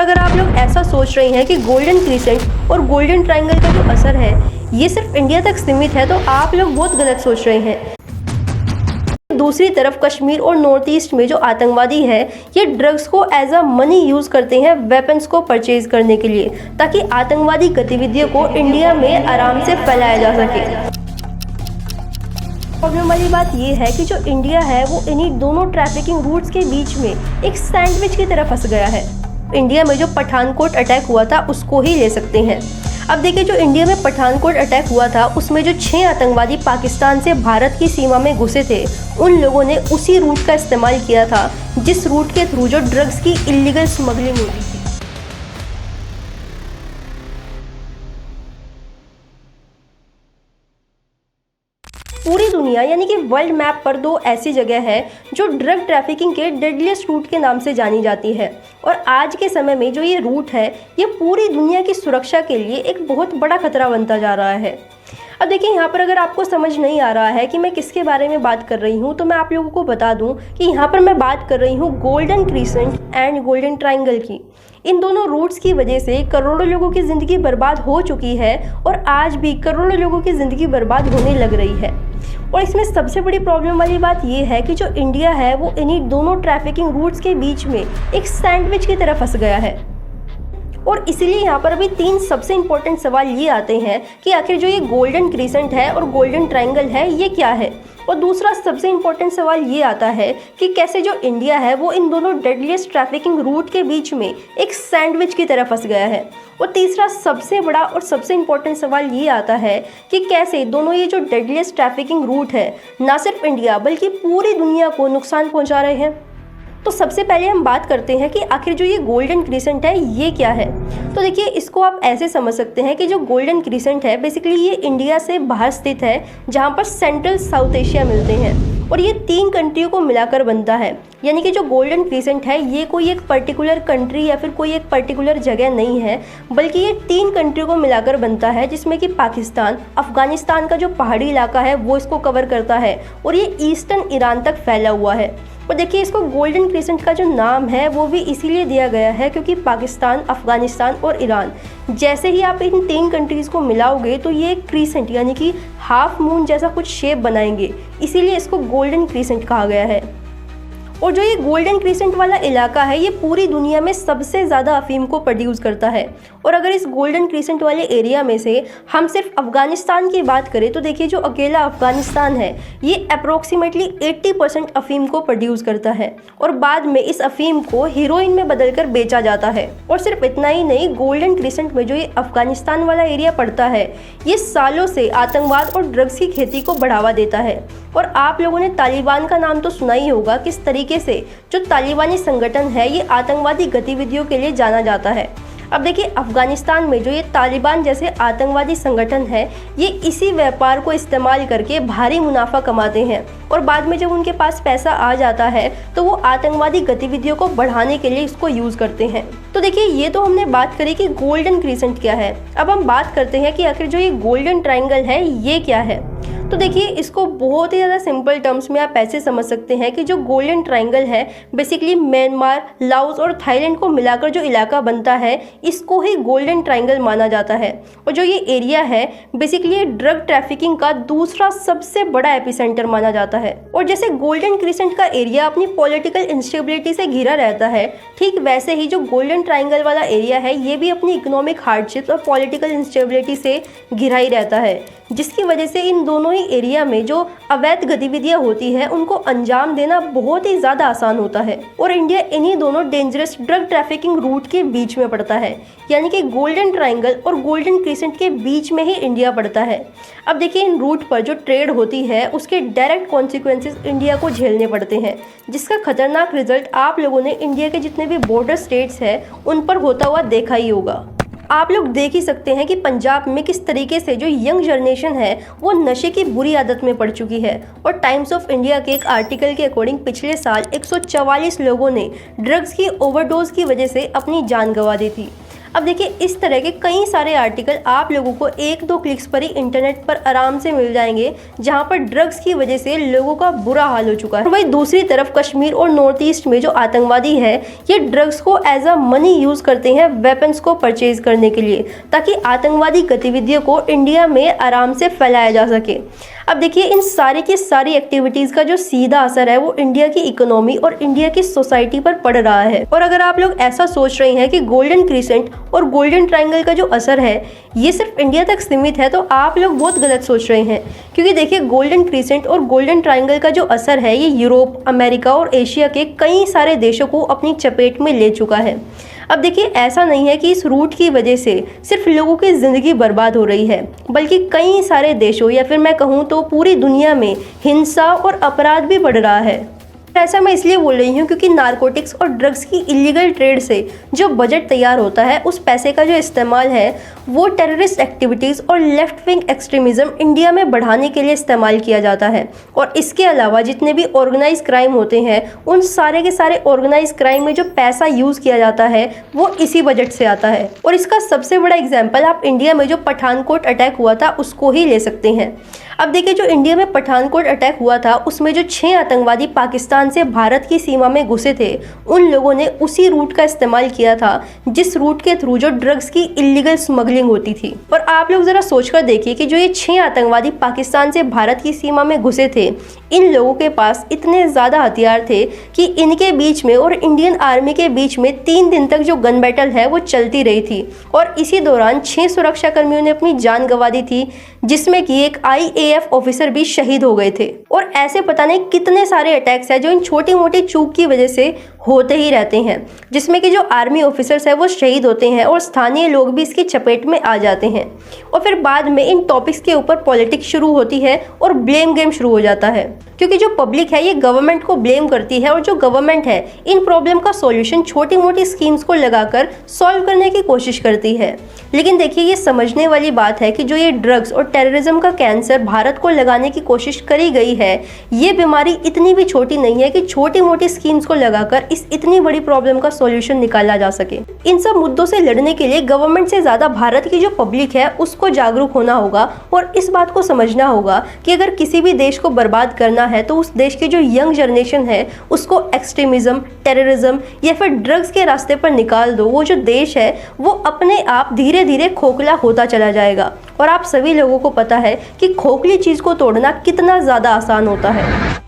अगर आप लोग ऐसा सोच रहे हैं कि गोल्डन क्रीसेंट और गोल्डन ट्रायंगल का जो असर है ये सिर्फ इंडिया तक सीमित है, तो आप लोग बहुत गलत सोच रहे हैं। दूसरी तरफ कश्मीर और नॉर्थ ईस्ट में जो आतंकवादी है ये ड्रग्स को एज अ मनी यूज करते हैं वेपन्स को परचेज करने के लिए, ताकि आतंकवादी गतिविधियों को इंडिया में आराम से फैलाया जा सके। प्रॉब्लम वाली बात ये है कि जो इंडिया है वो इन्हीं दोनों ट्रैफिकिंग रूट्स के बीच में एक सैंडविच की तरह फंस गया है। इंडिया में जो पठानकोट अटैक हुआ था उसको ही ले सकते हैं। अब देखिए, जो इंडिया में पठानकोट अटैक हुआ था उसमें जो 6 आतंकवादी पाकिस्तान से भारत की सीमा में घुसे थे, उन लोगों ने उसी रूट का इस्तेमाल किया था जिस रूट के थ्रू जो ड्रग्स की इलीगल स्मगलिंग हो रही थी। पूरी दुनिया यानी कि वर्ल्ड मैप पर 2 ऐसी जगह है जो ड्रग ट्रैफिकिंग के डेडलीस्ट रूट के नाम से जानी जाती है, और आज के समय में जो ये रूट है ये पूरी दुनिया की सुरक्षा के लिए एक बहुत बड़ा खतरा बनता जा रहा है। अब देखिए, यहाँ पर अगर आपको समझ नहीं आ रहा है कि मैं किसके बारे में बात कर रही हूँ, तो मैं आप लोगों को बता दूँ कि यहाँ पर मैं बात कर रही हूँ golden crescent and golden triangle की। इन दोनों रूट्स की वजह से करोड़ों लोगों की ज़िंदगी बर्बाद हो चुकी है और आज भी करोड़ों लोगों की ज़िंदगी बर्बाद होने लग रही है। और इसमें सबसे बड़ी प्रॉब्लम वाली बात यह है कि जो इंडिया है वो इन्हीं दोनों ट्रैफिकिंग रूट्स के बीच में एक सैंडविच की तरह फंस गया है। और इसीलिए यहाँ पर अभी 3 सबसे इम्पोर्टेंट सवाल ये आते हैं कि आखिर जो ये गोल्डन क्रीसेंट है और गोल्डन ट्रायंगल है ये क्या है। और दूसरा सबसे इम्पोर्टेंट सवाल ये आता है कि कैसे जो इंडिया है वो इन दोनों डेडलीस्ट ट्रैफिकिंग रूट के बीच में एक सैंडविच की तरह फंस गया है। और तीसरा सबसे बड़ा और सबसे इम्पोर्टेंट सवाल ये आता है कि कैसे दोनों ये जो डेडलीस्ट ट्रैफिकिंग रूट है ना सिर्फ इंडिया बल्कि पूरी दुनिया को नुकसान पहुंचा रहे हैं। तो सबसे पहले हम बात करते हैं कि आखिर जो ये गोल्डन क्रीसेंट है ये क्या है। तो देखिए, इसको आप ऐसे समझ सकते हैं कि जो गोल्डन क्रीसेंट है बेसिकली ये इंडिया से बाहर स्थित है, जहाँ पर सेंट्रल साउथ एशिया मिलते हैं, और ये 3 कंट्रियों को मिलाकर बनता है। यानी कि जो गोल्डन क्रीसेंट है ये कोई एक पर्टिकुलर कंट्री या फिर कोई एक पर्टिकुलर जगह नहीं है, बल्कि ये 3 कंट्रियों को मिलाकर बनता है, जिसमें कि पाकिस्तान, अफगानिस्तान का जो पहाड़ी इलाका है वो इसको कवर करता है, और ये ईस्टर्न ईरान तक फैला हुआ है। और देखिए, इसको गोल्डन क्रीसेंट का जो नाम है वो भी इसीलिए दिया गया है क्योंकि पाकिस्तान, अफगानिस्तान और ईरान जैसे ही आप इन 3 कंट्रीज़ को मिलाओगे तो ये एक क्रीसेंट यानी कि हाफ मून जैसा कुछ शेप बनाएंगे, इसीलिए इसको गोल्डन क्रीसेंट कहा गया है। और जो ये गोल्डन क्रीसेंट वाला इलाका है ये पूरी दुनिया में सबसे ज़्यादा अफीम को प्रोड्यूस करता है। और अगर इस गोल्डन क्रीसेंट वाले एरिया में से हम सिर्फ अफगानिस्तान की बात करें तो देखिए, जो अकेला अफगानिस्तान है ये अप्रोक्सीमेटली 80% अफीम को प्रोड्यूस करता है, और बाद में इस अफीम को हीरोइन में बदलकर बेचा जाता है। और सिर्फ इतना ही नहीं, गोल्डन क्रीसेंट में जो ये अफगानिस्तान वाला एरिया पड़ता है ये सालों से आतंकवाद और ड्रग्स की खेती को बढ़ावा देता है। और आप लोगों ने तालिबान का नाम तो सुना ही होगा, किस तरीके से जो तालिबानी संगठन है ये आतंकवादी गतिविधियों के लिए जाना जाता है। अब देखिए, अफगानिस्तान में जो ये तालिबान जैसे आतंकवादी संगठन है ये इसी व्यापार को इस्तेमाल करके भारी मुनाफा कमाते हैं, और बाद में जब उनके पास पैसा आ जाता है तो वो आतंकवादी गतिविधियों को बढ़ाने के लिए इसको यूज़ करते हैं। तो देखिए, ये तो हमने बात करी कि गोल्डन क्रीसेंट क्या है। अब हम बात करते हैं कि आखिर जो ये गोल्डन ट्रायंगल है ये क्या है। तो देखिए, इसको बहुत ही ज़्यादा सिंपल टर्म्स में आप ऐसे समझ सकते हैं कि जो गोल्डन ट्रायंगल है बेसिकली म्यांमार, लाओस और थाईलैंड को मिलाकर जो इलाका बनता है इसको ही गोल्डन ट्रायंगल माना जाता है। और जो ये एरिया है बेसिकली ड्रग ट्रैफिकिंग का दूसरा सबसे बड़ा एपिसेंटर माना जाता है। और जैसे गोल्डन क्रीसेंट का एरिया अपनी पॉलिटिकल इंस्टेबिलिटी से घिरा रहता है, ठीक वैसे ही जो गोल्डन ट्रायंगल वाला एरिया है ये भी अपनी इकोनॉमिक हार्डशिप और पॉलिटिकल इंस्टेबिलिटी से घिरा ही रहता है, जिसकी वजह से इन दोनों ही एरिया में जो अवैध गतिविधियां होती हैं उनको अंजाम देना बहुत ही ज़्यादा आसान होता है। और इंडिया इन्हीं दोनों डेंजरस ड्रग ट्रैफिकिंग रूट के बीच में पड़ता है, यानी कि गोल्डन ट्रायंगल और गोल्डन क्रीसेंट के बीच में ही इंडिया पड़ता है। अब देखिए, इन रूट पर जो ट्रेड होती है उसके डायरेक्ट कॉन्सिक्वेंसेस इंडिया को झेलने पड़ते हैं, जिसका खतरनाक रिजल्ट आप लोगों ने इंडिया के जितने भी बॉर्डर स्टेट्स हैं उन पर होता हुआ देखा ही होगा। आप लोग देख ही सकते हैं कि पंजाब में किस तरीके से जो यंग जनरेशन है वो नशे की बुरी आदत में पड़ चुकी है। और टाइम्स ऑफ इंडिया के एक आर्टिकल के अकॉर्डिंग पिछले साल 144 लोगों ने ड्रग्स की ओवरडोज की वजह से अपनी जान गंवा दी थी। अब देखिए, इस तरह के कई सारे आर्टिकल आप लोगों को 1-2 क्लिक्स पर ही इंटरनेट पर आराम से मिल जाएंगे, जहां पर ड्रग्स की वजह से लोगों का बुरा हाल हो चुका है। वहीं दूसरी तरफ कश्मीर और नॉर्थ ईस्ट में जो आतंकवादी है, ये ड्रग्स को एज अ मनी यूज करते हैं वेपन्स को परचेज करने के लिए, ताकि आतंकवादी गतिविधियों को इंडिया में आराम से फैलाया जा सके। अब देखिए, इन सारी की सारी एक्टिविटीज़ का जो सीधा असर है वो इंडिया की इकोनॉमी और इंडिया की सोसाइटी पर पड़ रहा है। और अगर आप लोग ऐसा सोच रहे हैं कि गोल्डन क्रिसेंट और गोल्डन ट्रायंगल का जो असर है ये सिर्फ इंडिया तक सीमित है, तो आप लोग बहुत गलत सोच रहे हैं। क्योंकि देखिए, गोल्डन क्रिसेंट और गोल्डन ट्रायंगल का जो असर है ये यूरोप, अमेरिका और एशिया के कई सारे देशों को अपनी चपेट में ले चुका है। अब देखिए, ऐसा नहीं है कि इस रूट की वजह से सिर्फ लोगों की ज़िंदगी बर्बाद हो रही है, बल्कि कई सारे देशों या फिर मैं कहूँ तो पूरी दुनिया में हिंसा और अपराध भी बढ़ रहा है। ऐसा मैं इसलिए बोल रही हूँ क्योंकि नारकोटिक्स और ड्रग्स की इलीगल ट्रेड से जो बजट तैयार होता है, उस पैसे का जो इस्तेमाल है वो टेररिस्ट एक्टिविटीज़ और लेफ्ट विंग एक्सट्रीमिज़म इंडिया में बढ़ाने के लिए इस्तेमाल किया जाता है। और इसके अलावा जितने भी ऑर्गेनाइज क्राइम होते हैं, उन सारे के सारे ऑर्गेनाइज क्राइम में जो पैसा यूज़ किया जाता है वो इसी बजट से आता है। और इसका सबसे बड़ा एग्जाम्पल आप इंडिया में जो पठानकोट अटैक हुआ था उसको ही ले सकते हैं। अब देखिए, जो इंडिया में पठानकोट अटैक हुआ था उसमें जो 6 आतंकवादी पाकिस्तान से भारत की सीमा में घुसे थे, उन लोगों ने उसी रूट का इस्तेमाल किया था जिस रूट के थ्रू जो ड्रग्स की इलीगल स्मगलिंग होती थी। और आप लोग जरा सोचकर देखिए कि जो ये 6 आतंकवादी पाकिस्तान से भारत की सीमा में घुसे थे, इन लोगों के पास इतने ज़्यादा हथियार थे कि इनके बीच में और इंडियन आर्मी के बीच में 3 दिन तक जो गन बैटल है वो चलती रही थी। और इसी दौरान 6 सुरक्षा कर्मियों ने अपनी जान गंवा दी थी, जिसमें कि एक IAF ऑफिसर भी शहीद हो गए थे। और ऐसे पता नहीं कितने सारे अटैक्स हैं जो इन छोटी मोटी चूक की वजह से होते ही रहते हैं, जिसमें कि जो आर्मी ऑफिसर्स हैं वो शहीद होते हैं और स्थानीय लोग भी इसकी चपेट में आ जाते हैं। और फिर बाद में इन टॉपिक्स के ऊपर पॉलिटिक्स शुरू होती है और ब्लेम गेम शुरू हो जाता है, क्योंकि जो पब्लिक है ये गवर्नमेंट को ब्लेम करती है और जो गवर्नमेंट है इन प्रॉब्लम का सॉल्यूशन छोटी मोटी स्कीम्स को लगाकर सॉल्व करने की कोशिश करती है। लेकिन देखिए, ये समझने वाली बात है कि जो ये ड्रग्स और टेररिज्म का कैंसर भारत को लगाने की कोशिश करी गई है, ये बीमारी इतनी भी छोटी नहीं है कि छोटी मोटी स्कीम्स को लगाकर इस इतनी बड़ी प्रॉब्लम का सॉल्यूशन निकाला जा सके। इन सब मुद्दों से लड़ने के लिए गवर्नमेंट से ज़्यादा भारत की जो पब्लिक है उसको जागरूक होना होगा और इस बात को समझना होगा कि अगर किसी भी देश को बर्बाद करना है तो उस देश की जो यंग जनरेशन है उसको एक्सट्रीमिज्म, टेररिज्म या फिर ड्रग्स के रास्ते पर निकाल दो। वो जो देश है वो अपने आप धीरे धीरे खोखला होता चला जाएगा। और आप सभी लोगों को पता है कि खोखली चीज़ को तोड़ना कितना ज़्यादा आसान होता है।